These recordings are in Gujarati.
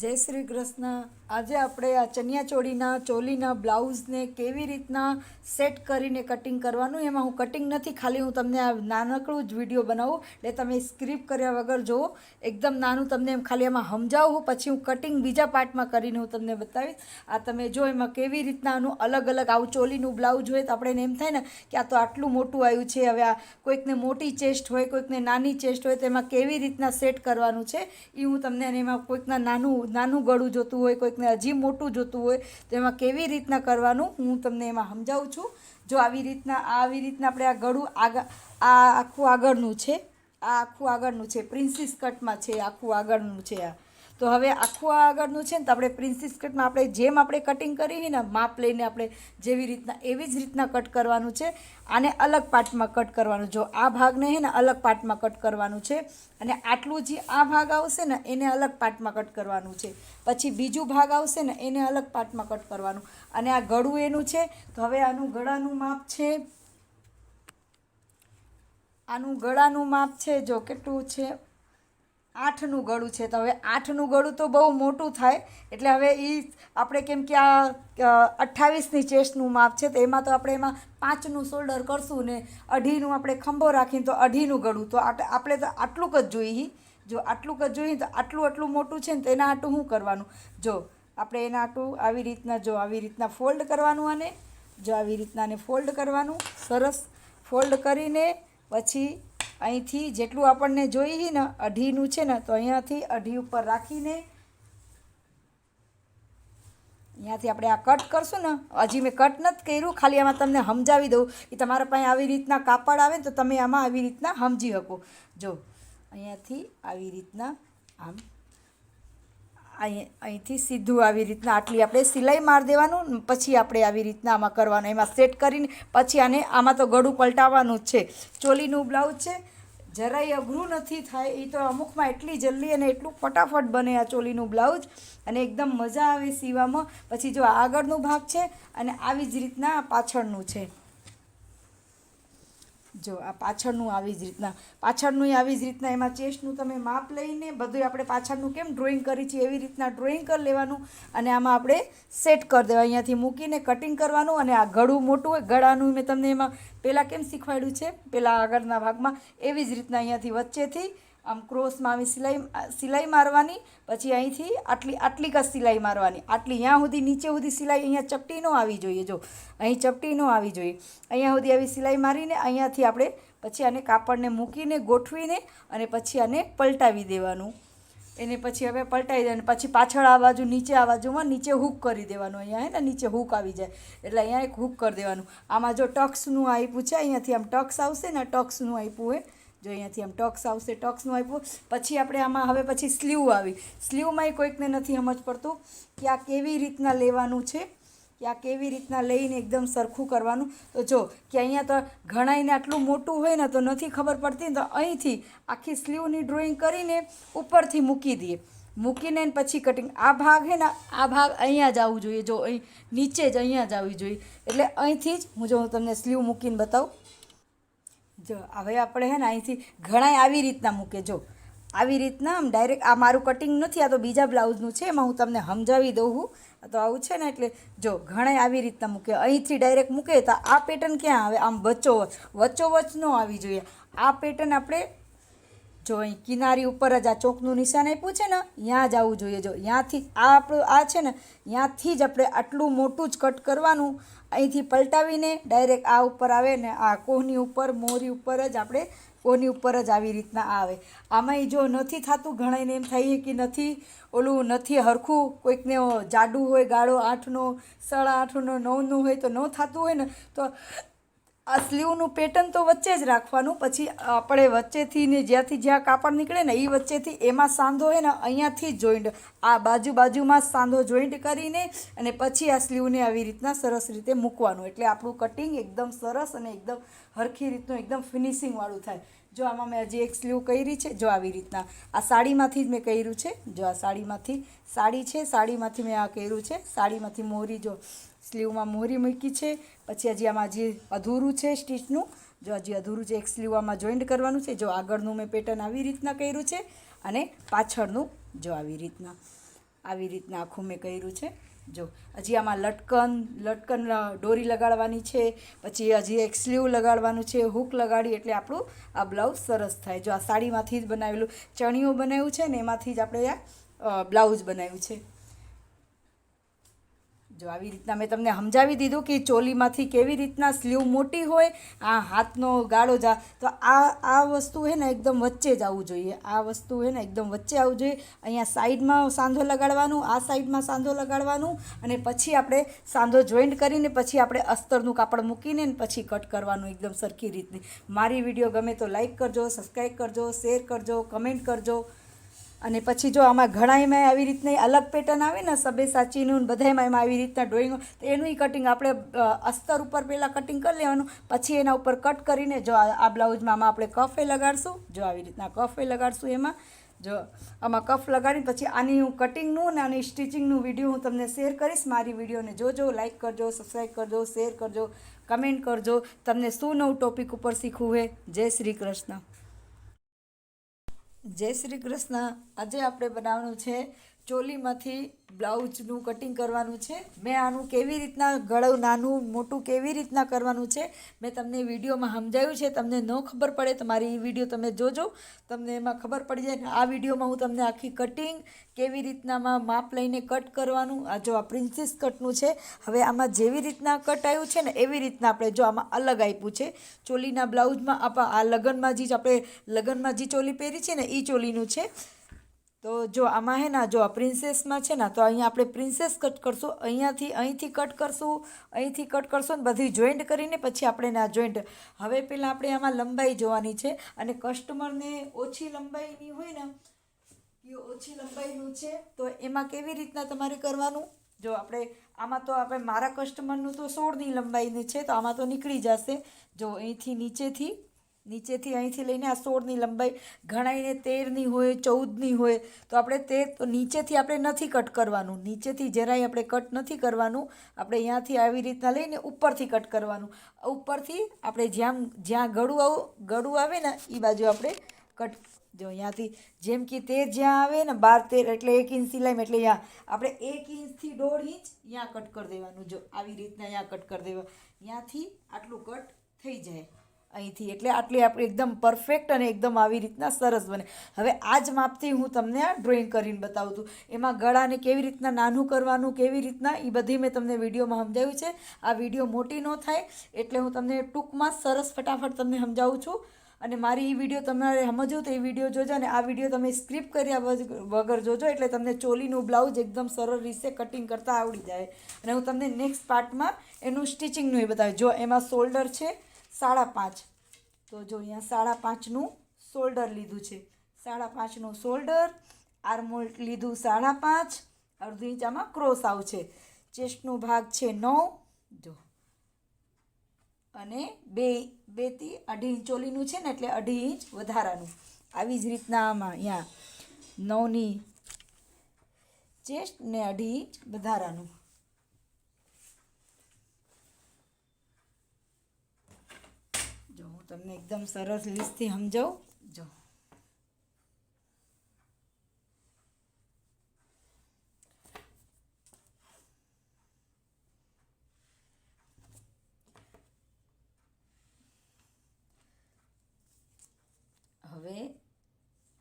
જય શ્રી કૃષ્ણ. આજે આપણે આ ચણિયાચોળીના ચોલીના બ્લાઉઝને કેવી રીતના સેટ કરીને કટિંગ કરવાનું, એમાં હું કટિંગ નથી, ખાલી હું તમને આ નાનકડું જ વિડીયો બનાવું, એટલે તમે સ્ક્રિપ્ટ કર્યા વગર જુઓ. એકદમ નાનું તમને એમ ખાલી એમાં સમજાવું, પછી હું કટિંગ બીજા પાર્ટમાં કરીને હું તમને બતાવીશ. આ તમે જો એમાં કેવી રીતના આનું અલગ અલગ આવું ચોલીનું બ્લાઉઝ હોય તો આપણે એમ થાય ને કે આ તો આટલું મોટું આવ્યું છે. હવે આ કોઈકને મોટી ચેસ્ટ હોય, કોઈકને નાની ચેસ્ટ હોય, તો એમાં કેવી રીતના સેટ કરવાનું છે એ હું તમને, અને એમાં કોઈકના નાનું ગળું જોતું હોય, કોઈકને હજી મોટું જોતું હોય, તો એમાં કેવી રીતના કરવાનું હું તમને એમાં સમજાવું છું. જો આવી રીતના આપણે આ ગળું આ આખું આગળનું છે, આ આખું આગળનું છે, પ્રિન્સીસ કટમાં છે, આખું આગળનું છે આ. તો હવે આખું આ આગળનું છે ને, તો આપણે પ્રિન્સીસ કટમાં આપણે જેમ આપણે કટિંગ કરી ને માપ લઈને આપણે જેવી રીતના એવી જ રીતના કટ કરવાનું છે. આને અલગ પાર્ટમાં કટ કરવાનું. જો આ ભાગને છે ને અલગ પાર્ટમાં કટ કરવાનું છે, અને આટલું જે આ ભાગ આવશે ને એને અલગ પાર્ટમાં કટ કરવાનું છે. પછી બીજું ભાગ આવશે ને એને અલગ પાર્ટમાં કટ કરવાનું. અને આ ગળું એનું છે, તો હવે આનું ગળાનું માપ છે, આનું ગળાનું માપ છે, જો કેટલું છે, 8નું ગળું છે. તો હવે 8નું ગળું તો બહુ મોટું થાય, એટલે હવે એ આપણે કેમ કે આ 28ની ચેસ્ટનું માપ છે, તો એમાં તો આપણે એમાં 5નું શોલ્ડર કરશું ને 2.5નું આપણે ખંભો રાખીને તો 2.5નું ગળું, તો આપણે તો આટલુંક જ જોઈએ. જો આટલુંક જ જોઈએ તો આટલું મોટું છે ને, તો એના આટલું શું કરવાનું, જો આપણે એના આટલું આવી રીતના, જો આવી રીતના ફોલ્ડ કરવાનું. અને જો આવી રીતના ને ફોલ્ડ કરવાનું, સરસ ફોલ્ડ કરીને પછી અહીંથી જેટલું આપણને જોઈએ ને 2.5નું છે ને, તો અહીંયાથી 2.5 ઉપર રાખીને અહીંયાથી આપણે આ કટ કરશું ને. હજી મેં કટ નથી કર્યું, ખાલી આમાં તમને સમજાવી દઉં કે તમારા પાસે આવી રીતના કાપડ આવે ને તો તમે આમાં આવી રીતના સમજી શકો. જો અહીંયાથી આવી રીતના આમ અહીંથી સીધું આવી રીતના આટલી આપણે સિલાઈ મારી દેવાનું. પછી આપણે આવી રીતના આમાં કરવાનું, એમાં સેટ કરીને પછી આમાં તો ગળું પલટાવવાનું જ છે. ચોલીનું બ્લાઉઝ છે, જરાય અઘરું નથી થાય. એ તો અમુકમાં એટલી જલ્દી અને એટલું ફટાફટ બને આ ચોલીનું બ્લાઉઝ, અને એકદમ મજા આવે સીવામાં. પછી જો આગળનો ભાગ છે, અને આવી જ રીતના પાછળનું છે. જો આ પાછળનું આવી જ રીતના એમાં ચેસ્ટનું તમે માપ લઈને બધું આપણે પાછળનું કેમ ડ્રોઈંગ કરી છે એવી રીતના ડ્રોઈંગ કરી લેવાનું, અને આમાં આપણે સેટ કરી દેવા. અહીંયાથી મૂકીને કટિંગ કરવાનું. અને આ ગળું મોટું હોય, ગળાનું મેં તમને એમાં પહેલાં કેમ શીખવાડ્યું છે, પહેલાં આગળના ભાગમાં એવી જ રીતના અહીંયાથી વચ્ચેથી આમ ક્રોસમાં આવી સિલાઈ મારવાની. પછી અહીંથી આટલી જ સિલાઈ મારવાની, આટલી અહીંયા સુધી નીચે સુધી સિલાઈ, અહીંયા ચપટી ન આવી જોઈએ. જો અહીં ચપટી ન આવી જોઈએ, અહીંયા સુધી આવી સિલાઈ મારીને અહીંયાથી આપણે પછી આને કાપડને મૂકીને ગોઠવીને અને પછી આને પલટાવી દેવાનું. એને પછી હવે પલટાવી દેવાનું. પછી પાછળ આ બાજુ નીચે આ બાજુમાં નીચે હૂક કરી દેવાનું. અહીંયા હે ને નીચે હૂક આવી જાય, એટલે અહીંયા એક હૂક કરી દેવાનું. આમાં જો ટક્સનું આપ્યું છે, અહીંયાથી આમ ટક્સ આવશે ને, ટક્સનું આપ્યું હોય, જો અહીંયાથી આમ ટક્સ આવશે, ટક્સનું આપ્યું. પછી આપણે આમાં હવે પછી સ્લીવ આવી. સ્લીવમાંય કોઈકને નથી સમજ પડતું કે આ કેવી રીતના લેવાનું છે, કે આ કેવી રીતના લઈને એકદમ સરખું કરવાનું. તો જો કે અહીંયા તો ઘણાઈને આટલું મોટું હોય ને તો નથી ખબર પડતી ને, તો અહીંથી આખી સ્લીવની ડ્રોઈંગ કરીને ઉપરથી મૂકી દઈએ. મૂકીને પછી કટિંગ. આ ભાગ છે ને, આ ભાગ અહીંયા જ આવવું જોઈએ. જો અહીં નીચે જ અહીંયા જ આવવી જોઈએ. એટલે અહીંથી જ હું તમને સ્લીવ મૂકીને બતાવું. જો હવે આપણે છે ને અહીંથી ઘણાય આવી રીતના મૂકે. જો આવી રીતના આમ ડાયરેક્ટ, આ મારું કટિંગ નથી, આ તો બીજા બ્લાઉઝનું છે, એમાં હું તમને સમજાવી દઉં છું. તો આવું છે ને, એટલે જો ઘણાય આવી રીતના મૂકે. અહીંથી ડાયરેક્ટ મૂકે તો આ પેટર્ન ક્યાં આવે, આમ વચ્ચોવચ ન આવી જોઈએ. આ પેટર્ન આપણે જો અહીં કિનારી ઉપર જ આ ચોકનું નિશાન આપ્યું છે ને, ત્યાં જ આવવું જોઈએ. જો ત્યાંથી આ આપણું આ છે ને, ત્યાંથી જ આપણે આટલું મોટું જ કટ કરવાનું. અહીંથી પલટાવીને ડાયરેક્ટ આ ઉપર આવે ને, આ કોહની ઉપર, મોરી ઉપર જ આપણે કોહની ઉપર જ આવી રીતના આવે. આમાંય જો નથી થતું, ઘણાને એમ થાય કે નથી હરખું, કોઈકને જાડું હોય ગાળો 8નો, 8.5નો, 9નું હોય તો ન થતું હોય ને, તો આ સ્લીવનું પેટર્ન તો વચ્ચે જ રાખવાનું. પછી આપણે વચ્ચેથી ને જ્યાં કાપડ નીકળે ને એ વચ્ચેથી એમાં સાંધો હોય ને, અહીંયાથી જ જોઈન્ટ, આ બાજુમાં જ સાંધો જોઈન્ટ કરીને અને પછી આ સ્લીવને આવી રીતના સરસ રીતે મૂકવાનું. એટલે આપણું કટિંગ એકદમ સરસ અને એકદમ હરખી રીતનું એકદમ ફિનિશિંગવાળું થાય. જો આમાં મેં હજી એક સ્લીવ કરી છે, જો આવી રીતના આ સાડીમાંથી જ મેં કર્યું છે. જો આ સાડી છે, સાડીમાંથી મેં આ કર્યું છે. સાડીમાંથી મોરી, જો સ્લીવમાં મોરી મૂકી છે. પછી હજી આમાં જે અધૂરું છે સ્ટીચનું, જો હજી અધૂરું છે, એક સ્લીવ આમાં જોઈન્ટ કરવાનું છે. જો આગળનું મેં પેટર્ન આવી રીતના કર્યું છે, અને પાછળનું જો આવી રીતના. આવી રીતના આખું મેં કર્યું છે. જો હજી આમાં લટકન દોરી લગાડવાની છે, પછી હજી એક સ્લીવ લગાડવાનું છે, હૂક લગાડી એટલે આપણું આ બ્લાઉઝ સરસ થાય. જો આ સાડીમાંથી જ બનાવેલું ચણિયું બનાવ્યું છે ને એમાંથી જ આપણે આ બ્લાઉઝ બનાવ્યું છે. જો આવી રીતના મેં તમને સમજાવી દીધું કે ચોલીમાંથી કેવી રીતના સ્લીવ મોટી હોય, આ હાથનો ગાળો જા તો આ વસ્તુ છે ને એકદમ વચ્ચે જ આવવું જોઈએ. આ વસ્તુ છે ને એકદમ વચ્ચે આવવું જોઈએ. અહીંયા સાઈડમાં સાંધો લગાડવાનું, આ સાઈડમાં સાંધો લગાડવાનું, અને પછી આપણે સાંધો જોઈન્ટ કરીને પછી આપણે અસ્તરનું કાપડ મૂકીને પછી કટ કરવાનું એકદમ સરખી રીતની. મારી વિડીયો ગમે તો લાઈક કરજો, સબસ્ક્રાઈબ કરજો, શેર કરજો, કમેન્ટ કરજો. અને પછી જો આમાં ઘણાયમાં આવી રીતના અલગ પેટર્ન આવે ને સબેસાચીનું બધાયમાં એમાં આવી રીતના ડ્રોઈંગ, તો એનું કટિંગ આપણે અસ્તર ઉપર પહેલાં કટિંગ કરી લેવાનું, પછી એના ઉપર કટ કરીને જો આ બ્લાઉઝમાં આમાં આપણે કફે લગાડશું. જો આવી રીતના કફે લગાડશું. એમાં જો આમાં કફ લગાડીને પછી આની હું કટિંગનું અને આની સ્ટિચિંગનું વિડીયો હું તમને શેર કરીશ. મારી વિડીયોને જોજો, લાઈક કરજો, સબસ્ક્રાઈબ કરજો, શેર કરજો, કમેન્ટ કરજો. તમને શું નવું ટોપિક ઉપર શીખવું હોય. જય શ્રી કૃષ્ણ. જય શ્રી કૃષ્ણ. આજે આપણે બનાવવાનું છે ચોલીમાંથી બ્લાઉઝનું કટિંગ કરવાનું છે. મેં આનું કેવી રીતના ગળું નાનું મોટું કેવી રીતના કરવાનું છે મેં તમને વિડીયોમાં સમજાવ્યું છે. તમને ન ખબર પડે તો મારી વિડીયો તમે જોજો, તમને એમાં ખબર પડી જાય. આ વિડીયોમાં હું તમને આખી કટિંગ કેવી રીતનામાં માપ લઈને કટ કરવાનું, આ જો આ પ્રિન્સેસ કટનું છે. હવે આમાં જેવી રીતના કટ આવ્યું છે ને એવી રીતના આપણે જો આમાં અલગ આપ્યું છે. ચોલીના બ્લાઉઝમાં આ લગ્નમાં જે આપણે લગ્નમાં જે ચોલી પહેરી છે ને એ ચોલીનું છે. તો જો આમાં હે ને જો આ પ્રિન્સેસમાં છે ને તો અહીંયા આપણે પ્રિન્સેસ કટ કરશું. અહીંથી કટ કરશું, અહીંથી કટ કરશું ને બધી જોઈન્ટ કરીને પછી આપણે આ જોઈન્ટ. હવે પહેલાં આપણે આમાં લંબાઈ જોવાની છે, અને કસ્ટમરને ઓછી લંબાઈની હોય ને એ ઓછી લંબાઈનું છે તો એમાં કેવી રીતના તમારે કરવાનું. જો આમાં તો મારા કસ્ટમરનું તો 16ની લંબાઈની છે તો આમાં તો નીકળી જશે. જો અહીંથી નીચેથી અહીંથી લઈને આ 16ની લંબાઈ, ઘણાઈને 13ની હોય, 14ની હોય તો આપણે તો નીચેથી આપણે નથી કટ કરવાનું. નીચેથી જરાય આપણે કટ નથી કરવાનું. આપણે અહીંયાથી આવી રીતના લઈને ઉપરથી કટ કરવાનું. ઉપરથી આપણે જ્યાં ગળું આવે ને એ બાજુ આપણે કટ. જો અહીંયાથી જેમ કે 13 જ્યાં આવે ને 12-13 એટલે 1 ઇંચ સિલાઈમાં, એટલે અહીંયા આપણે 1 ઇંચથી 1.5 ઇંચ અહીંયા કટ કરી દેવાનું. જો આવી રીતના અહીંયા કટ કરી દેવા. અહીંયાથી આટલું કટ થઈ જાય અહીંથી, એટલે આટલી આપણે એકદમ પરફેક્ટ અને એકદમ આવી રીતના સરસ બને. હવે આ જ માપથી હું તમને આ ડ્રોઈંગ કરીને બતાવું છું. એમાં ગળાને કેવી રીતના નાનું કરવાનું, કેવી રીતના એ બધી મેં તમને વિડીયોમાં સમજાવ્યું છે. આ વિડીયો મોટી ન થાય એટલે હું તમને ટૂંકમાં સરસ ફટાફટ તમને સમજાવું છું. અને મારી એ વિડીયો તમારે સમજવું તો એ વિડીયો જોજો, અને આ વિડીયો તમે સ્ક્રીપ કર્યા વગર જોજો એટલે તમને ચોલીનું બ્લાઉઝ એકદમ સરળ રીતે કટિંગ કરતાં આવડી જાય. અને હું તમને નેક્સ્ટ પાર્ટમાં એનું સ્ટિચિંગનું એ બતાવ્યું. જો એમાં શોલ્ડર છે 5.5, તો જો અહીંયા 5.5નું શોલ્ડર લીધું છે. 5.5નું શોલ્ડર, આર્મહોલ લીધું 5.5, અડધો ઇંચ આમાં ક્રોસ આવશે. ચેસ્ટનો ભાગ છે 9, જો અને 2 થી 2.5 ઇંચ ચોલીનું છે ને એટલે 2.5 ઇંચ વધારાનું. આવી જ રીતના આમાં અહીંયા 9ની ચેસ્ટ ને 2.5 ઇંચ વધારાનું. જો હું તમને એકદમ સરસ લીસ્ટથી સમજાવું. જો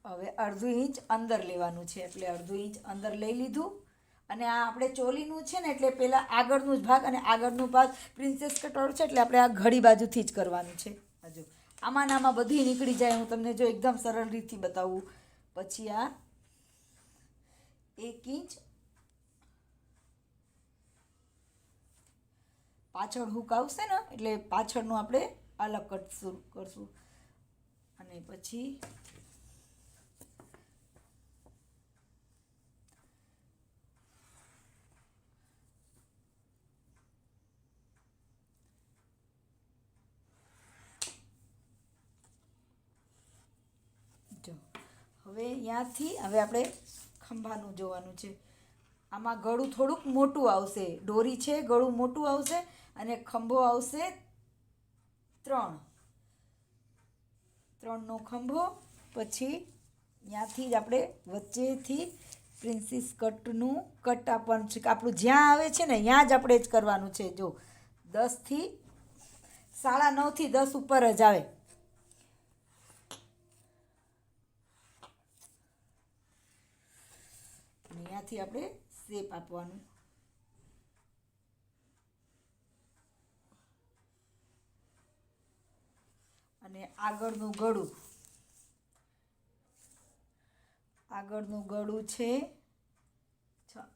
હવે અડધો ઇંચ અંદર લેવાનું છે, એટલે અડધો ઇંચ અંદર લઈ લીધું. અને આ આપણે ચોલીનું છે ને એટલે પહેલાં આગળનું જ ભાગ, અને આગળનું ભાગ પ્રિન્સેસ કટવાળું છે એટલે આપણે આ ઘડી બાજુથી જ કરવાનું છે. હજુ આમાં ને આમાં બધી નીકળી જાય. હું તમને જો એકદમ સરળ રીતથી બતાવું. પછી આ 1 ઇંચ પાછળ હૂક આવશે ને એટલે પાછળનું આપણે અલગ કરશું. અને પછી જો હવે અહીંયાથી હવે આપણે ખંભાનું જોવાનું છે. આમાં ગળું થોડુંક મોટું આવશે. દોરી છે, ગળું મોટું આવશે, અને ખંભો આવશે 3નો ખંભો. પછી અહીંયાથી જ આપણે વચ્ચેથી પ્રિન્સીસ કટનું કટ આપવાનું છે કે આપણું જ્યાં આવે છે ને ત્યાં જ આપણે જ કરવાનું છે. જો 10થી 9:30થી 10 ઉપર જ આવે. અહીંયાથી આપણે શેપ આપવાનું. અને આગળનું ગળું છે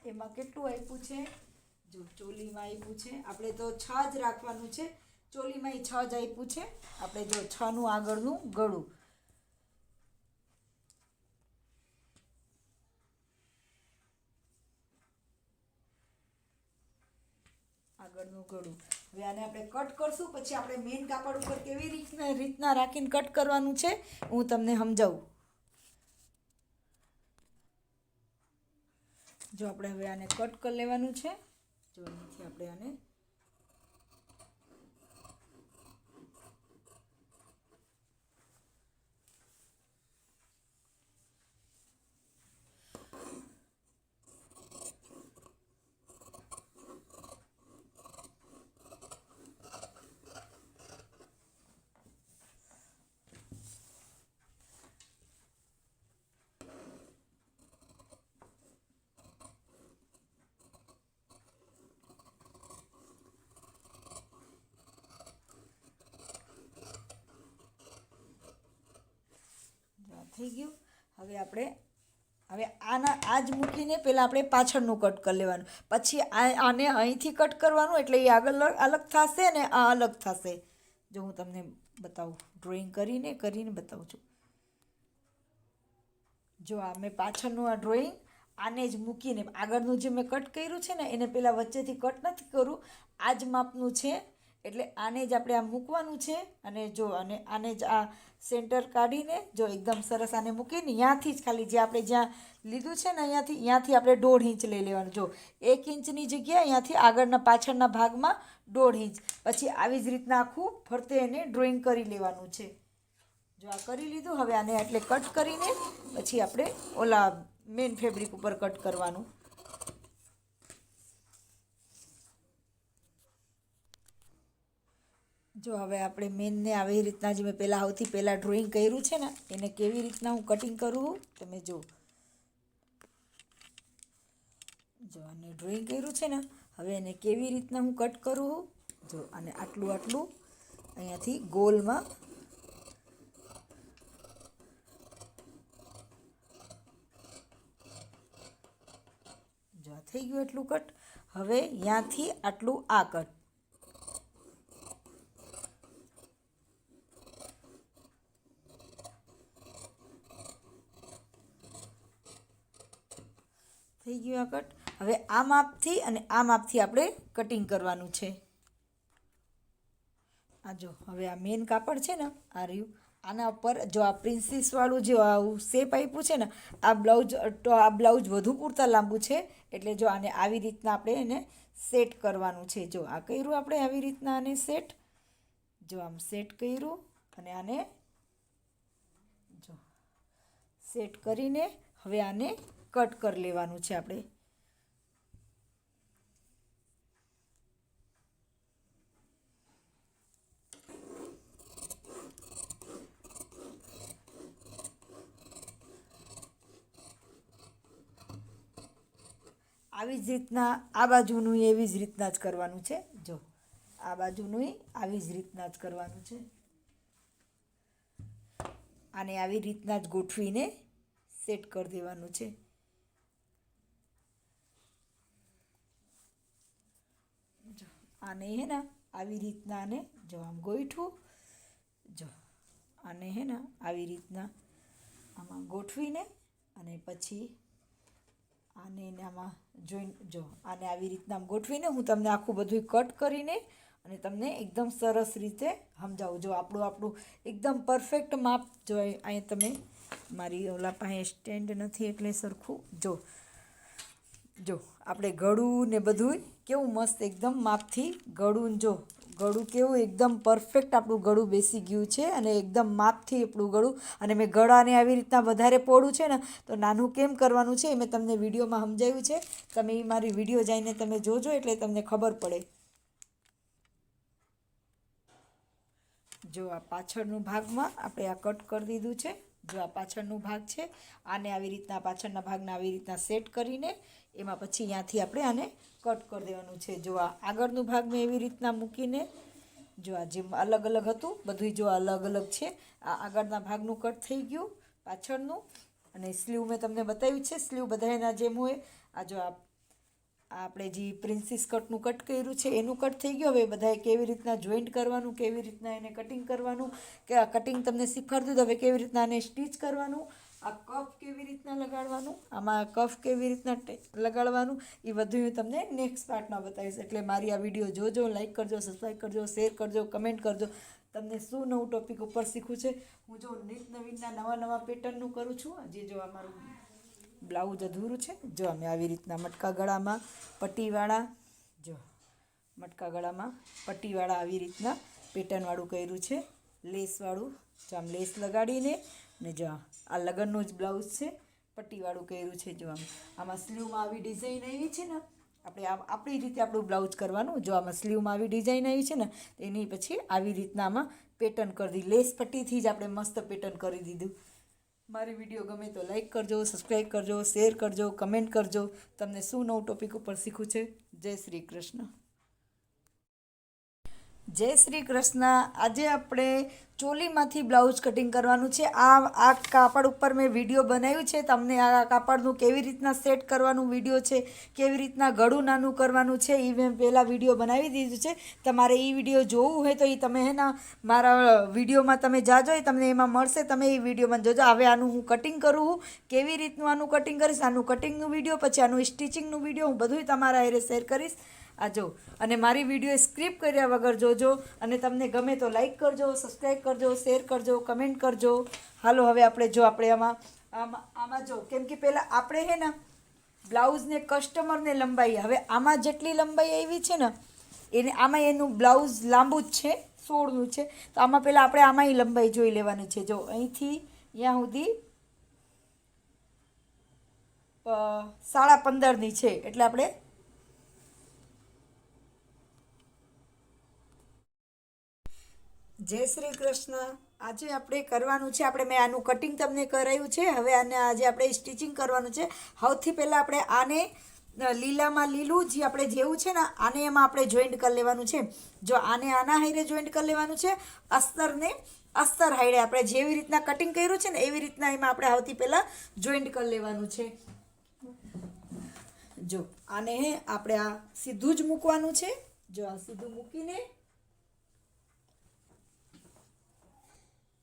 એમાં કેટલું આપ્યું છે? જો ચોલીમાં આપ્યું છે, આપણે તો 6 જ રાખવાનું છે. ચોલીમાં 6 જ આપ્યું છે. આપણે જો 6નું આગળનું ગળું. હવે આને આપણે કટ કરશું, પછી આપણે મેઇન કાપડ ઉપર કેવી રીતના રાખીને કટ કરવાનું છે હું તમને સમજાવું. જો આપણે હવે આને કટ કરી લેવાનું છે. જો અહીંથી આપણે આને થઈ ગયું. હવે આ જ મૂકીને પહેલાં આપણે પાછળનું કટ કરી લેવાનું. પછી આને અહીંથી કટ કરવાનું, એટલે એ આગળ અલગ થશે ને આ અલગ થશે. જો હું તમને બતાવું, ડ્રોઈંગ કરીને બતાવું છું. જો આ મેં પાછળનું આ ડ્રોઈંગ આને જ મૂકીને આગળનું જે મેં કટ કર્યું છે ને એને પહેલાં વચ્ચેથી કટ નથી કરવું. આ જ માપનું છે એટલે આને જ આપણે આ મૂકવાનું છે. અને જો આને જ આ સેન્ટર કાઢીને જો એકદમ સરસ આને મૂકીને ત્યાંથી જ ખાલી જે આપણે જ્યાં લીધું છે ને અહીંયાથી આપણે 1.5 ઇંચ લઈ લેવાનું. જો 1 ઇંચની જગ્યાએ અહીંયાથી આગળના પાછળના ભાગમાં 1.5 ઇંચ. પછી આવી જ રીતના આખું ફરતે એને ડ્રોઈંગ કરી લેવાનું છે. જો આ કરી લીધું. હવે આને એટલે કટ કરીને પછી આપણે ઓલા મેઇન ફેબ્રિક ઉપર કટ કરવાનું. જો હવે આપણે મેઇનને આવી રીતના જે મેં સૌથી પહેલાં ડ્રોઈંગ કર્યું છે ને એને કેવી રીતના હું કટિંગ કરું તમે જો આને ડ્રોઈંગ કર્યું છે ને હવે એને કેવી રીતના હું કટ કરું. જો અને આટલું અહીંયાથી ગોલમાં જો થઈ ગયું એટલું કટ. હવે ત્યાંથી આટલું આ કટ. થઈ ગયું આ કટ. હવે આ માપથી અને આ માપથી આપણે કટિંગ કરવાનું છે. આ જો હવે આ મેઇન કાપડ છે ને આ રહ્યું, આના ઉપર જો આ પ્રિન્સીસવાળું જે આવું શેપ આપ્યું છે ને આ બ્લાઉઝ વધુ પૂરતા લાંબુ છે એટલે જો આને આવી રીતના આપણે એને સેટ કરવાનું છે. જો આ કર્યું આપણે આવી રીતના આને સેટ. જો આમ સેટ કર્યું અને આને જો સેટ કરીને હવે આને કટ કરી લેવાનું છે આપણે. આવી જ રીતના આ બાજુનું એવી જ રીતના જ કરવાનું છે. જો આ બાજુનું આવી જ રીતના જ કરવાનું છે. આને આવી રીતના જ ગોઠવીને સેટ કરી દેવાનું છે. જો આને આવી રીતના આને જો આમ ગોઠવું. જો આને આવી રીતના આમાં ગોઠવીને અને પછી આને આમાં જો આને આવી રીતના ગોઠવીને હું તમને આખું બધું કટ કરીને અને તમને એકદમ સરસ રીતે સમજાવું. જો આપણું એકદમ પરફેક્ટ માપ જો અહીં તમે મારી ઓલા પાસે સ્ટેન્ડ નથી એટલે સરખું જો આપણે ગળું ને બધું કેવું મસ્ત એકદમ માપથી ગળું જો ગળું કેવું એકદમ પરફેક્ટ આપણું ગળું બેસી ગયું છે અને એકદમ માપથી આપણું ગળું. અને મેં ગળાને આવી રીતના વધારે પહોળું છે ને તો નાનું કેમ કરવાનું છે એ મેં તમને વિડીયોમાં સમજાવ્યું છે. તમે એ મારી વિડીયો જઈને તમે જોજો એટલે તમને ખબર પડે. જો આ પાછળનું ભાગમાં આપણે આ કટ કરી દીધું છે. જો આ પાછળનું ભાગ છે આને આવી રીતના પાછળના ભાગને આવી રીતના સેટ કરીને એમાં પછી અહીંયાથી આપણે આને કટ કરી દેવાનું છે. જો આ આગળનું ભાગ મેં એવી રીતના મૂકીને જો આ જેમ અલગ અલગ હતું બધું જો અલગ અલગ છે. આ આગળના ભાગનું કટ થઈ ગયું પાછળનું. અને સ્લીવ મેં તમને બતાવ્યું છે. સ્લીવ બધાના જેમ હોય. આ જો આપણે જે પ્રિન્સીસ કટનું કટ કર્યું છે એનું કટ થઈ ગયું. હવે બધાએ કેવી રીતના જોઈન્ટ કરવાનું, કેવી રીતના એને કટિંગ કરવાનું, કે આ કટિંગ તમને શીખવાડતું તો હવે કેવી રીતના એને સ્ટીચ કરવાનું, આ કફ કેવી રીતના લગાડવાનું, આમાં કફ કેવી રીતના લગાડવાનું એ બધું હું તમને નેક્સ્ટ પાર્ટમાં બતાવીશ. એટલે મારી આ વિડીયો જોજો, લાઈક કરજો, સબસ્ક્રાઈબ કરજો, શેર કરજો, કમેન્ટ કરજો. તમને શું નવું ટોપિક ઉપર શીખવું છે. હું જો નીત નવીનના નવા પેટર્નનું કરું છું. જે જો અમારું બ્લાઉઝ અધૂરું છે. જો અમે આવી રીતના મટકા ગળામાં પટ્ટીવાળા, જો મટકા ગળામાં પટ્ટીવાળા આવી રીતના પેટર્નવાળું કર્યું છે, લેસવાળું. જો આમ લેસ લગાડીને ને જો આ લગનનું જ બ્લાઉઝ છે, પટ્ટીવાળું કર્યું છે. જો આમાં સ્લીવમાં આવી ડિઝાઇન આવી છે ને, આપણે આપણી રીતે આપણું બ્લાઉઝ કરવાનું. જો આમાં સ્લીવમાં આવી ડિઝાઇન આવી છે ને એની પછી આવી રીતના આમાં પેટર્ન કરી દીધી. લેસ પટ્ટીથી જ આપણે મસ્ત પેટર્ન કરી દીધું. મારી વિડીયો ગમે તો લાઈક કરજો, સબસ્ક્રાઈબ કરજો, શેર કરજો, કમેન્ટ કરજો. તમને શું નવું ટોપિક ઉપર શીખવું છે. જય શ્રી કૃષ્ણ. જય શ્રી કૃષ્ણ. આજે આપણે ચોલીમાંથી બ્લાઉઝ કટિંગ કરવાનું છે. આ કાપડ ઉપર મેં વિડીયો બનાવ્યું છે. તમને આ કાપડનું કેવી રીતના સેટ કરવાનું વિડીયો છે, કેવી રીતના ગળું નાનું કરવાનું છે એ મેં પહેલાં વિડીયો બનાવી દીધું છે. તમારે એ વિડીયો જોવું હોય તો એ તમે હે ને મારા વિડીયોમાં તમે જાજો, એ તમને એમાં મળશે. તમે એ વિડીયોમાં જોજો. હવે આનું હું કટિંગ કરું હું, કેવી રીતનું આનું કટિંગ કરીશ, આનું કટિંગનું વિડીયો, પછી આનું સ્ટિચિંગનું વિડીયો હું બધું તમારા હારે શેર કરીશ. આ જો, અને મારી વિડીયો સ્ક્રિપ કર્યા વગર જોજો. અને તમને ગમે તો લાઈક કરજો, સબસ્ક્રાઈબ કરજો, શેર કરજો, કમેન્ટ કરજો. હાલો હવે આપણે જો આપણે આમાં જો, કેમ કે પહેલાં આપણે હે ને બ્લાઉઝને કસ્ટમરને લંબાઈ, હવે આમાં જેટલી લંબાઈ આવી છે ને એને આમાં એનું બ્લાઉઝ લાંબુ જ છે, 16નું છે. તો આમાં પહેલાં આપણે આમાં લંબાઈ જોઈ લેવાની છે. જો અહીંથી અહીંયા સુધી 15.5ની છે. એટલે આપણે જય શ્રી કૃષ્ણ. આજે આપણે કરવાનું છે, મેં આનું કટિંગ તમને કરાવ્યું છે. હવે આને આજે આપણે સ્ટિચિંગ કરવાનું છે. સૌથી પહેલાં આપણે આને લીલામાં લીલું જે આપણે જેવું છે ને આને એમાં આપણે જોઈન્ટ કરી લેવાનું છે. જો આને આના હાઈરે જોઈન્ટ કરી લેવાનું છે. અસ્તરને અસ્તર હાઈડે આપણે જેવી રીતના કટિંગ કર્યું છે ને એવી રીતના એમાં આપણે સૌથી પહેલાં જોઈન્ટ કરી લેવાનું છે. જો આને આપણે આ સીધું જ મૂકવાનું છે. જો આ સીધું મૂકીને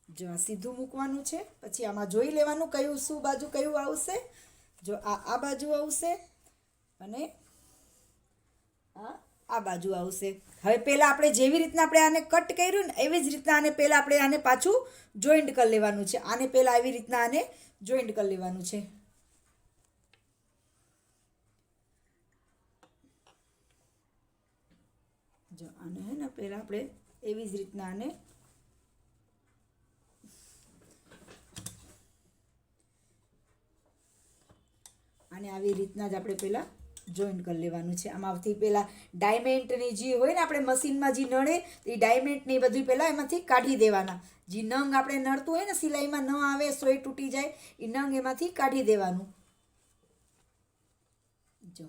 જો આ સીધું મૂકવાનું છે. પછી આમાં જોઈ લેવાનું કયું શું બાજુ કયું આવશે. જો આ બાજુ આવશે અને આ બાજુ આવશે. હવે પહેલાં આપણે જેવી રીતના આપણે આને કટ કર્યું ને એવી જ રીતના આને પહેલાં આપણે આને પાછું જોઈન્ટ કરી લેવાનું છે. આને પહેલાં આવી રીતના આને જોઈન્ટ કરી લેવાનું છે. જો આને હે ને પહેલાં આપણે એવી જ રીતના આને આવી રીતના જ આપણે પહેલાં જોઈન્ટ કરી લેવાનું છે. આમાંથી પહેલાં ડાયમંડની જે હોય ને આપણે મશીનમાં જે નળે એ ડાયમંડને એ બધું પહેલાં એમાંથી કાઢી દેવાના. જે નંગ આપણે નડતું હોય ને સિલાઈમાં ન આવે, સોય તૂટી જાય, એ નંગ એમાંથી કાઢી દેવાનું. જો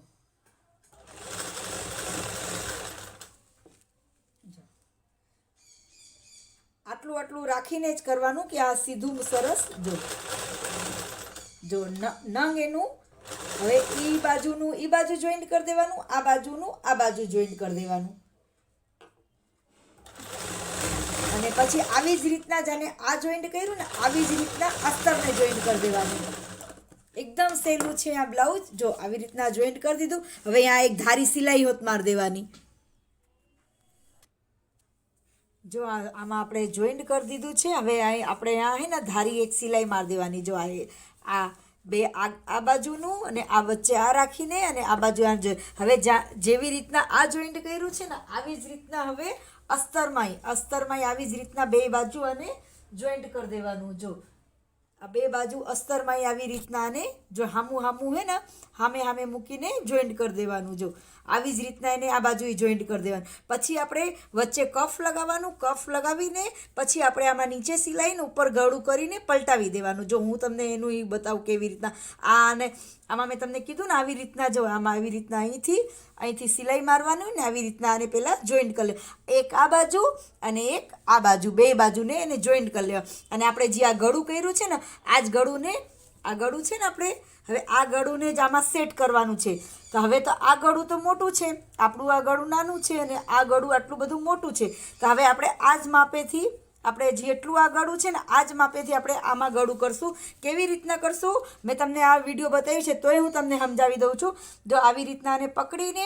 આટલું રાખીને જ કરવાનું કે આ સીધું સરસ. જો નંગ એનું હવે એ બાજુ જોઈન્ટ કરી દેવાનું, આ બાજુનું આ બાજુ જોઈન્ટ કરી દેવાનું. અને પછી આવી જ રીતના જાને આ જોઈન્ટ કર્યું ને આવી જ રીતના અસ્તરને જોઈન્ટ કરી દેવાનું. એકદમ સહેલું છે આ બ્લાઉઝ. જો આવી રીતના જોઈન્ટ કરી દીધું. હવે અહીંયા એક ધારી સિલાઈ હોત મારી દેવાની. જો આમાં આપણે જોઈન્ટ કરી દીધું છે. હવે આપણે આ હે ને ધારી એક સિલાઈ મારી દેવાની. જો આ બે આ બાજુનું અને આ વચ્ચે આ રાખીને અને આ બાજુ આ. હવે જેવી રીતના આ જોઈન્ટ કર્યું છે ને આવી જ રીતના હવે અસ્તરમાંય આવી જ રીતના બે બાજુ અને જોઈન્ટ કરી દેવાનું. જો આ બે બાજુ અસ્તરમાંય આવી રીતના અને જો હામું હે ને હામે મૂકીને જોઈન્ટ કરી દેવાનું. જો આવી જ રીતના એને આ બાજુ જોઈન્ટ કરી દેવાનું. પછી આપણે વચ્ચે કફ લગાવવાનું. કફ લગાવીને પછી આપણે આમાં નીચે સિલાઈને ઉપર ગળું કરીને પલટાવી દેવાનું. જો હું તમને એનું એ બતાવું કેવી રીતના આ અને આમાં મેં તમને કીધું ને આવી રીતના જો આમાં આવી રીતના અહીંથી સિલાઈ મારવાનું ને આવી રીતના આને પહેલાં જોઈન્ટ કરી લે. એક આ બાજુ અને એક આ બાજુ બે બાજુને એને જોઈન્ટ કરી લેવા. અને આપણે જે આ ગળું કર્યું છે ને આ જ ગળું છે ને આપણે હવે આ ગળુંને જ આમાં સેટ કરવાનું છે. તો હવે તો આ ગળું તો મોટું છે, આપણું આ ગળું નાનું છે અને આ ગળું આટલું બધું મોટું છે. તો હવે આપણે આ જ માપેથી આપણે જેટલું આ ગળું છે ને આ જ માપેથી આપણે આમાં ગળું કરશું. કેવી રીતના કરશું મેં તમને આ વિડીયો બતાવ્યું છે તોય હું તમને સમજાવી દઉં છું. જો આવી રીતના આને પકડીને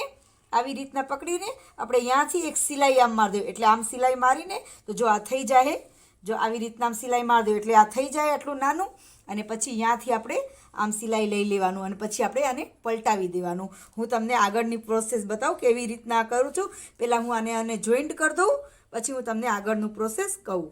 આપણે અહીંયાથી એક સિલાઈ આમ મારી દઈએ એટલે આમ સિલાઈ મારીને તો જો આ થઈ જાય. જો આવી રીતના આમ સિલાઈ મારી દઈએ એટલે આ થઈ જાય આટલું નાનું. અને પછી અહીંયાથી આપણે આમ સિલાઈ લઈ લેવાનું અને પછી આપણે આને પલટાવી દેવાનું. હું તમને આગળની પ્રોસેસ બતાવું કેવી રીતના કરું છું. પહેલાં હું આને જોઈન્ટ કરી દઉં પછી હું તમને આગળનું પ્રોસેસ કહું.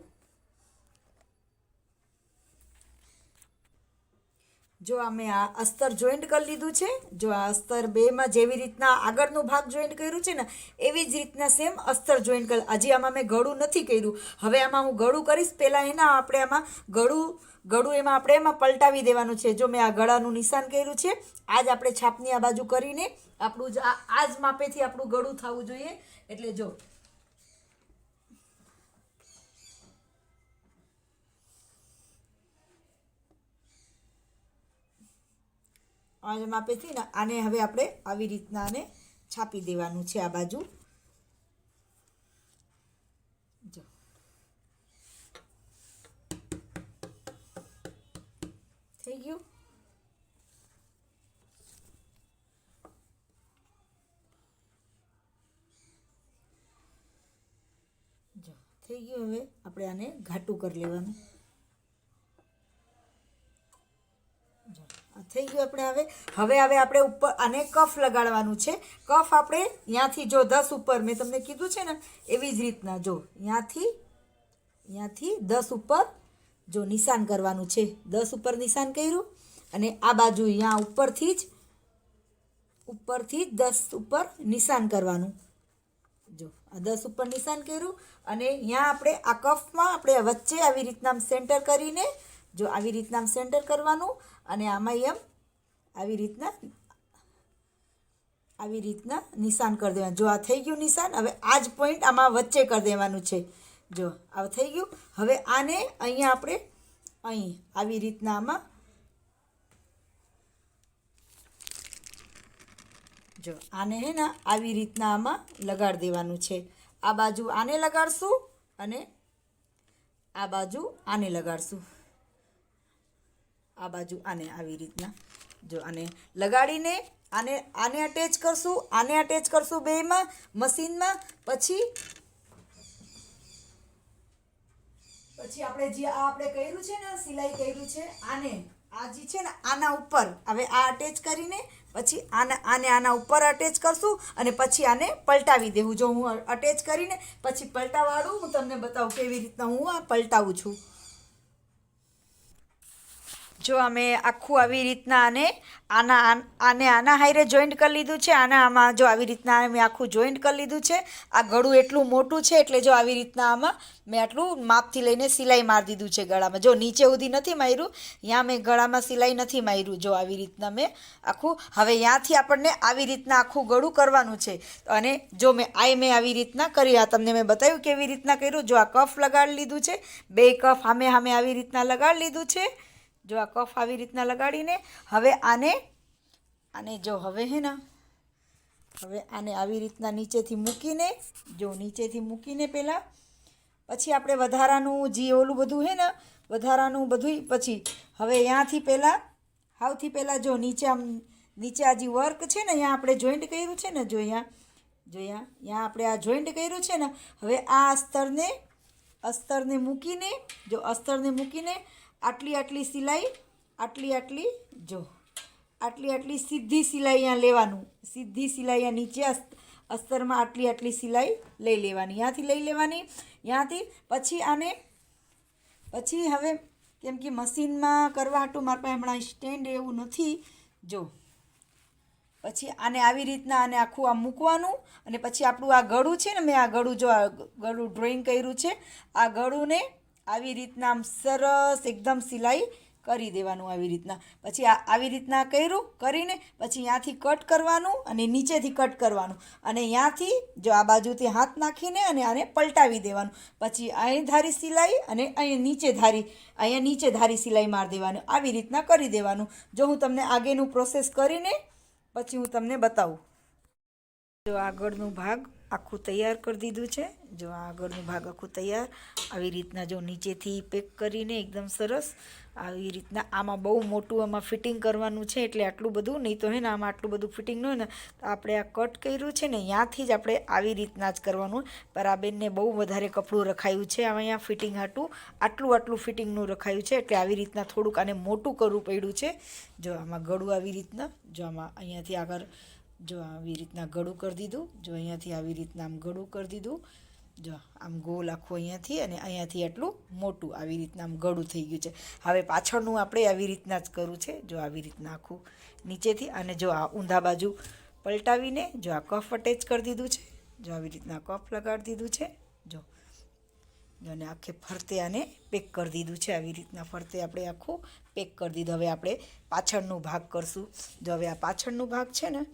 જો અમે આ અસ્તર જોઈન્ટ કરી લીધું છે. જો આ અસ્તર બેમાં જેવી રીતના આગળનું ભાગ જોઈન્ટ કર્યું છે ને એવી જ રીતના સેમ અસ્તર જોઈન્ટ કરી. હજી આમાં મેં ગળું નથી કર્યું. હવે આમાં હું ગળું કરીશ. પહેલાં આપણે આમાં ગળું એમાં પલટાવી દેવાનું છે. જો મેં આ ગળાનું નિશાન કર્યું છે આ જ આપણે છાપની આ બાજુ કરીને આપણું જ આ જ માપેથી આપણું ગળું થવું જોઈએ. એટલે જો આ જ માપેથી ને આને હવે આપણે આવી રીતના આને છાપી દેવાનું છે આ બાજુ. જો થઈ ગયું. જો થઈ ગયું. હવે આપણે આને ઘાટું કરી લેવાનું. જો આ થઈ ગયું. આપણે હવે આપણે ઉપર આને કફ લગાડવાનું છે. કફ આપણે અહીંયાથી જો 10 ઉપર મેં તમને કીધું છે ને એવી જ રીતના જો અહીંયાથી 10 ઉપર જો નિશાન કરવાનું છે. 10 ઉપર નિશાન કર્યું અને આ બાજુ અહીંયા ઉપરથી જ 10 ઉપર નિશાન કરવાનું. જો આ 10 ઉપર નિશાન કર્યું અને અહીંયા આપણે આ કફમાં આપણે વચ્ચે આવી રીતના આમ સેન્ટર કરીને જો આવી રીતના આમ સેન્ટર કરવાનું અને આમાં એમ આવી રીતના નિશાન કરી દેવાનું. જો આ થઈ ગયું નિશાન. હવે આ જ પોઈન્ટ આમાં વચ્ચે કરી દેવાનું છે. જો આ થઈ ગયું. હવે આને અહીંયા આપણે આવી રીતના આમાં જો આને હે ને આવી રીતના આમાં લગાડી દેવાનું છે. આ બાજુ આને લગાડશું અને આ બાજુ આને લગાડશું. આ બાજુ આને આવી રીતના જો આને લગાડીને આને અટેચ કરશું બેમાં મશીનમાં. પછી આપણે જે આપણે કર્યું છે ને સિલાઈ કર્યું છે આને આ જે છે ને આના ઉપર હવે આ અટેચ કરીને પછી આના ઉપર અટેચ કરશું અને પછી આને પલટાવી દેવું. જો હું અટેચ કરીને પછી પલટાવાળું હું તમને બતાવું કેવી રીતના હું આ પલટાવું છું. જો અમે આખું આવી રીતના આના હારે જોઈન્ટ કરી લીધું છે. આમાં જો આવી રીતના મેં આખું જોઈન્ટ કરી લીધું છે. આ ગળું એટલું મોટું છે એટલે જો આવી રીતના આમાં મેં આટલું માપથી લઈને સિલાઈ મારી દીધું છે ગળામાં. જો નીચે સુધી નથી માર્યું. અહીંયા મેં ગળામાં સિલાઈ નથી માર્યું. જો આવી રીતના મેં આખું હવે અહીંયાથી આપણને આવી રીતના આખું ગળું કરવાનું છે. અને જો મેં આવી રીતના કરી આ તમને મેં બતાવ્યું કેવી રીતના કર્યું. જો આ કફ લગાડી લીધું છે. બે કફ સામે આવી રીતના લગાડી લીધું છે. જો આ કફ આવી રીતના લગાડીને હવે આને જો હવે આને આવી રીતના નીચેથી મૂકીને પહેલાં પછી આપણે વધારાનું જે ઓલું બધું હે ને વધારાનું બધું પછી હવે અહીંયાથી પહેલાં જો નીચે આ જે વર્ક છે ને અહીંયા આપણે જોઈન્ટ કર્યું છે ને જો અહીંયા આપણે આ જોઈન્ટ કર્યું છે ને હવે આ અસ્તરને મૂકીને આટલી સિલાઈ આટલી સીધી સિલાઈ અહીંયા લેવાનું. સીધી સિલાઈ અહીંયા નીચે અસ્તરમાં આટલી આટલી સિલાઈ લઈ લેવાની, ત્યાંથી લઈ લેવાની. ત્યાંથી પછી હવે કેમ કે મશીનમાં કરવા હાટું મારા પાસે હમણાં સ્ટેન્ડ એવું નથી. જો પછી આને આવી રીતના આને આખું આમ મૂકવાનું અને પછી આપણું આ ગળું છે ને, મેં આ ગળું જો આ ગળું ડ્રોઈંગ કર્યું છે, આ ગળુંને આવી રીતના આમ સરસ એકદમ સિલાઈ કરી દેવાનું આવી રીતના. પછી આવી રીતના કર્યું કરીને પછી ત્યાંથી કટ કરવાનું અને નીચેથી કટ કરવાનું અને ત્યાંથી જો આ બાજુથી હાથ નાખીને અને આને પલટાવી દેવાનું. પછી અહીં ધારી સિલાઈ અને અહીંયા નીચે ધારી સિલાઈ મારી દેવાનું. આવી રીતના કરી દેવાનું. જો હું તમને આગળનું પ્રોસેસ કરીને પછી હું તમને બતાવું. જો આગળનું ભાગ આખું તૈયાર કરી દીધું છે. જો આગળનું ભાગ આખું તૈયાર આવી રીતના જો નીચેથી પેક કરીને એકદમ સરસ આવી રીતના. આમાં બહુ મોટું આમાં ફિટિંગ કરવાનું છે એટલે આટલું બધું નહીં તો હે ને આમાં આટલું બધું ફિટિંગ ન હોય ને તો આપણે આ કટ કર્યું છે ને ત્યાંથી જ આપણે આવી રીતના જ કરવાનું. પર આ બેનને બહુ વધારે કપડું રખાયું છે અહીંયા ફિટિંગ હાટું, આટલું ફિટિંગનું રખાયું છે એટલે આવી રીતના થોડુંક આને મોટું કરવું પડ્યું છે. જો આમાં ગળું આવી રીતના જો આમાં અહીંયાથી આગળ જો આવી રીતના ગળું કરી દીધું. જો અહીંયાથી આવી રીતના આમ ગળું કરી દીધું. જો આમ ગોલ આખું અહીંયાથી અને અહીંયાથી આટલું મોટું આવી રીતના આમ ગળું થઈ ગયું છે. હવે પાછળનું આપણે આવી રીતના જ કરવું છે. જો આવી રીતના આખું નીચેથી અને જો આ ઊંધા બાજુ પલટાવીને જો આ કફ અટેચ કરી દીધું છે. જો આવી રીતના કફ લગાડી દીધું છે. જો અને આખે ફરતે આને પેક કરી દીધું છે. આવી રીતના ફરતે આપણે આખું પેક કરી દીધું. હવે આપણે પાછળનું ભાગ કરશું. જો હવે આ પાછળનું ભાગ છે ને,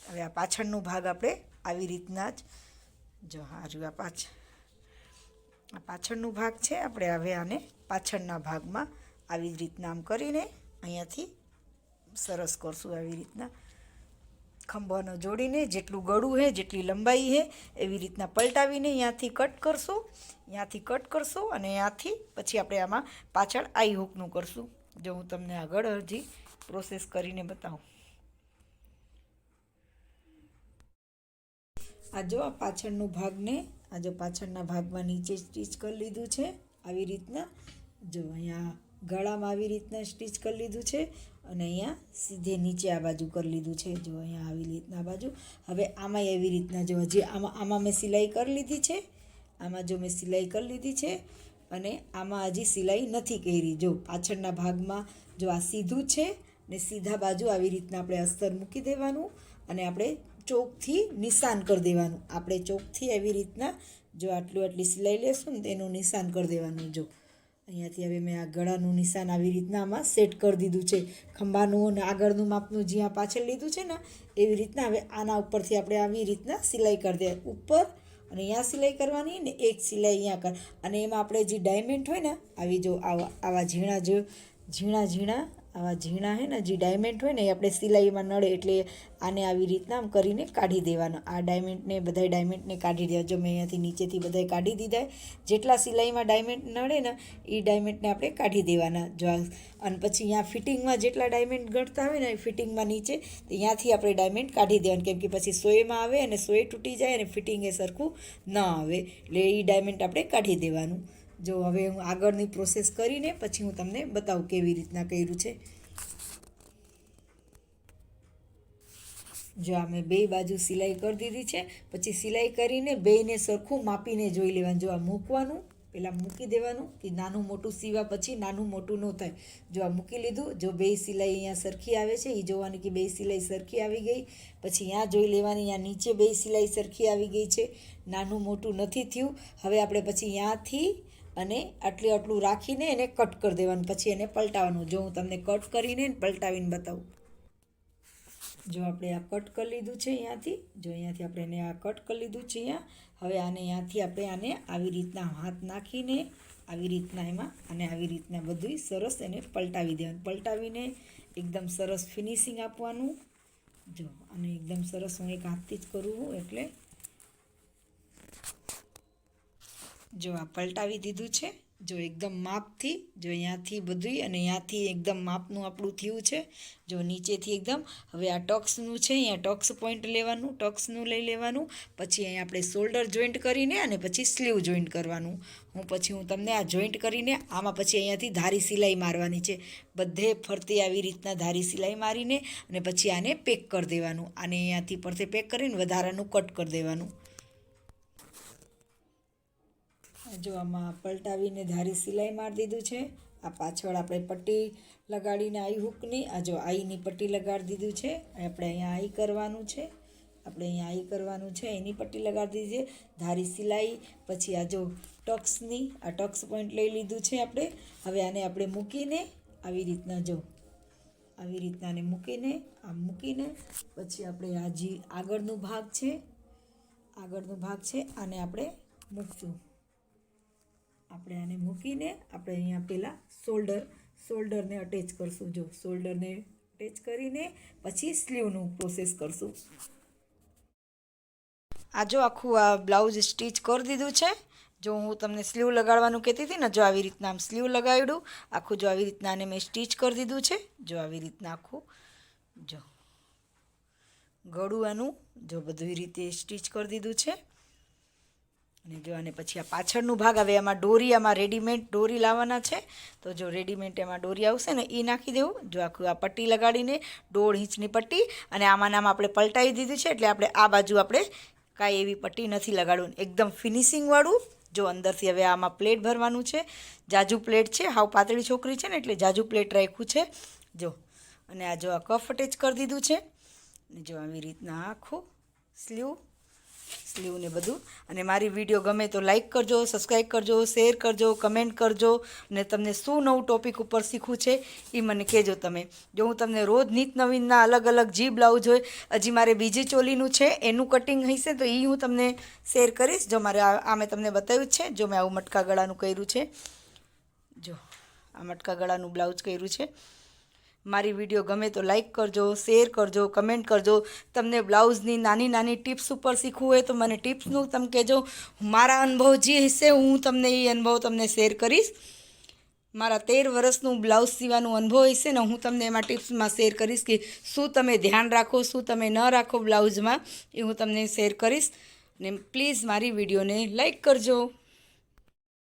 હવે આ પાછળનું ભાગ આપણે આવી રીતના જ જો હારું આ પાછળનું ભાગ છે. આપણે હવે આને પાછળના ભાગમાં આવી જ રીતના આમ કરીને અહીંયાથી સરસ કરશું. આવી રીતના ખંભાનો જોડીને જેટલું ગળું છે જેટલી લંબાઈ છે એવી રીતના પલટાવીને ત્યાંથી કટ કરશું અને ત્યાંથી પછી આપણે આમાં પાછળ આઈ હૂકનું કરશું. જો હું તમને આગળ હજી પ્રોસેસ કરીને બતાવું. આ જો આ પાછળનું ભાગને આ જો પાછળના ભાગમાં નીચે સ્ટીચ કરી લીધું છે આવી રીતના. જો અહીંયા ગળામાં આવી રીતના સ્ટીચ કરી લીધું છે અને અહીંયા સીધે નીચે આ બાજુ કરી લીધું છે. જો અહીંયા આવી રીતના આ બાજુ. હવે આમાં એવી રીતના જો હજી આમાં મેં સિલાઈ કરી લીધી છે. આમાં જો મેં સિલાઈ કરી લીધી છે અને આમાં હજી સિલાઈ નથી કરી. જો પાછળના ભાગમાં જો આ સીધું છે ને સીધા બાજુ આવી રીતના આપણે અસ્તર મૂકી દેવાનું અને આપણે ચોકથી નિશાન કરી દેવાનું. આપણે ચોકથી આવી રીતના જો આટલી સિલાઈ લેશું ને તેનું નિશાન કરી દેવાનું. જો અહીંયાથી હવે મેં આ ગળાનું નિશાન આવી રીતના આમાં સેટ કરી દીધું છે. ખંભાનું અને આગળનું માપનું જ્યાં પાછળ લીધું છે ને એવી રીતના હવે આના ઉપરથી આપણે આવી રીતના સિલાઈ કરી દે ઉપર અને અહીંયા સિલાઈ કરવાની ને એક સિલાઈ અહીંયા કર અને એમાં આપણે જે ડાયમંડ હોય ને આવી જો આવા ઝીણા આવા ઝીણા હે ને જે ડાયમંડ હોય ને એ આપણે સિલાઈમાં નડે એટલે આને આવી રીતના આમ કરીને કાઢી દેવાના. આ બધા ડાયમંડને કાઢી દેવા. જો મેં અહીંયાથી નીચેથી બધાય કાઢી દીધા. જેટલા સિલાઈમાં ડાયમંડ નડે ને એ ડાયમંડને આપણે કાઢી દેવાના. જો અને પછી અહીંયા ફિટિંગમાં જેટલા ડાયમંડ ગળતા હોય ને એ ફિટિંગમાં નીચે તો ત્યાંથી આપણે ડાયમંડ કાઢી દેવાનું. કેમ કે પછી સોયમાં આવે અને સોય તૂટી જાય અને ફિટિંગ એ સરખું ન આવે એટલે એ ડાયમંડ આપણે કાઢી દેવાનું. જો હવે હું આગળની પ્રોસેસ કરીને પછી હું તમને બતાવું કેવી રીતના કર્યું છે. જો આ મેં બે બાજુ સિલાઈ કરી દીધી છે. પછી સિલાઈ કરીને બેયને સરખું માપીને જોઈ લેવાનું. જો આ મૂકવાનું પહેલાં મૂકી દેવાનું કે નાનું મોટું સીવા પછી નાનું મોટું ન થાય. જો આ મૂકી લીધું. જો બે સિલાઈ અહીંયા સરખી આવે છે એ જોવાની કે બે સિલાઈ સરખી આવી ગઈ. પછી અહીંયા જોઈ લેવાની અહીંયા નીચે બે સિલાઈ સરખી આવી ગઈ છે, નાનું મોટું નથી થયું. હવે આપણે પછી અહીંયાથી અને આટલું રાખીને એને કટ કરી દેવાનું. પછી એને પલટાવવાનું. જો હું તમને કટ કરીને પલટાવીને બતાવું. જો આપણે આ કટ કરી લીધું છે અહીંયાથી. જો અહીંયાથી આપણે એને આ કટ કરી લીધું છે અહીંયા. હવે અહીંયાથી આપણે આને આવી રીતના હાથ નાખીને આવી રીતના એમાં અને આવી રીતના બધું સરસ એને પલટાવી દેવાનું. પલટાવીને એકદમ સરસ ફિનિશિંગ આપવાનું. જો અને એકદમ સરસ હું એક હાથથી જ કરું એટલે જો આ પલટાવી દીધું છે. જો એકદમ માપથી, જો અહીંયાથી બધું અને અહીંયાથી એકદમ માપનું આપણું થયું છે. જો નીચેથી એકદમ. હવે આ ટક્સનું છે, અહીંયા ટક્સ પોઈન્ટ લેવાનું, ટક્સનું લઈ લેવાનું. પછી અહીંયા આપણે શોલ્ડર જોઈન્ટ કરીને અને પછી સ્લીવ જોઈન્ટ કરવાનું. હું તમને આ જોઈન્ટ કરીને આમાં પછી અહીંયાથી ધારી સિલાઈ મારવાની છે. બધે ફરતી આવી રીતના ધારી સિલાઈ મારીને અને પછી આને પેક કરી દેવાનું. આને અહીંયાથી ફરતે પેક કરીને વધારાનું કટ કરી દેવાનું. જો આમાં પલટાવીને ધારી સિલાઈ મારી દીધું છે. આ પાછળ આપણે પટ્ટી લગાડીને આઈ હૂકની, આ જો આઈની પટ્ટી લગાડી દીધું છે. આપણે અહીંયા આઈ કરવાનું છે, એની પટ્ટી લગાડી દીધી છે. ધારી સિલાઈ, પછી આ જો ટક્સની, આ ટક્સ પોઈન્ટ લઈ લીધું છે આપણે. હવે આને આપણે મૂકીને આવી રીતના જો આવી રીતના આને મૂકીને પછી આપણે આ જે આગળનો ભાગ છે આને આપણે મૂકશું. આપણે આને મૂકીને આપણે અહીંયા પહેલાં શોલ્ડરને અટેચ કરશું. જો શોલ્ડરને અટેચ કરીને પછી સ્લીવનું પ્રોસેસ કરશું. આ જો આખું આ બ્લાઉઝ સ્ટીચ કરી દીધું છે. જો હું તમને સ્લીવ લગાડવાનું કહેતી હતી ને, જો આવી રીતના આમ સ્લીવ લગાવ્યું આખું. જો આવી રીતના આને મેં સ્ટીચ કરી દીધું છે. જો આવી રીતના આખું જો ગળું આનું જો બધી રીતે સ્ટીચ કરી દીધું છે. અને જો આને પછી આ પાછળનું ભાગ, હવે આમાં રેડીમેડ દોરી લાવવાના છે. તો જો રેડીમેડ એમાં દોરી આવશે ને એ નાખી દેવું. જો આખું આ પટ્ટી લગાડીને 1.5 ઇંચની પટ્ટી અને આમાં આપણે પલટાવી દીધી છે. એટલે આપણે આ બાજુ આપણે કાંઈ એવી પટ્ટી નથી લગાડવું, એકદમ ફિનિશિંગવાળું. જો અંદરથી હવે આમાં પ્લેટ ભરવાનું છે. જાજુ પ્લેટ છે, હાવ પાતળી છોકરી છે ને એટલે જાજુ પ્લેટ રાખ્યું છે. જો અને આ જો આ કફ અટેચ કરી દીધું છે. જો આવી રીતના આખું સ્લીવને બધું. અને મારી વિડીયો ગમે તો લાઈક કરજો, સબસ્ક્રાઈબ કરજો, શેર કરજો, કમેન્ટ કરજો. અને તમને શું નવું ટોપિક ઉપર શીખવું છે એ મને કહેજો તમે. જો હું તમને રોજ નિત નવીનના અલગ અલગ જે બ્લાઉઝ હોય, હજી મારે બીજી ચોલીનું છે એનું કટિંગ હશે તો એ હું તમને શેર કરીશ. જો મારે આ મેં તમને બતાવ્યું છે. જો મેં આવું મટકા ગળાનું કર્યું છે. જો આ મટકા ગળાનું બ્લાઉઝ કર્યું છે. મારી વિડીયો ગમે તો લાઈક કરજો, શેર કરજો, કમેન્ટ કરજો. તમને બ્લાઉઝની નાની નાની ટિપ્સ ઉપર શીખવું હોય તો મને ટિપ્સનું તમે કહેજો. મારા અનુભવ જે હશે હું તમને એ અનુભવ તમને શેર કરીશ. મારા 13 વર્ષનું બ્લાઉઝ સીવાનું અનુભવ હશે ને હું તમને એમાં ટિપ્સમાં શેર કરીશ કે શું તમે ધ્યાન રાખો, શું તમે ન રાખો બ્લાઉઝમાં, એ હું તમને શેર કરીશ. ને પ્લીઝ મારી વિડીયોને લાઈક કરજો.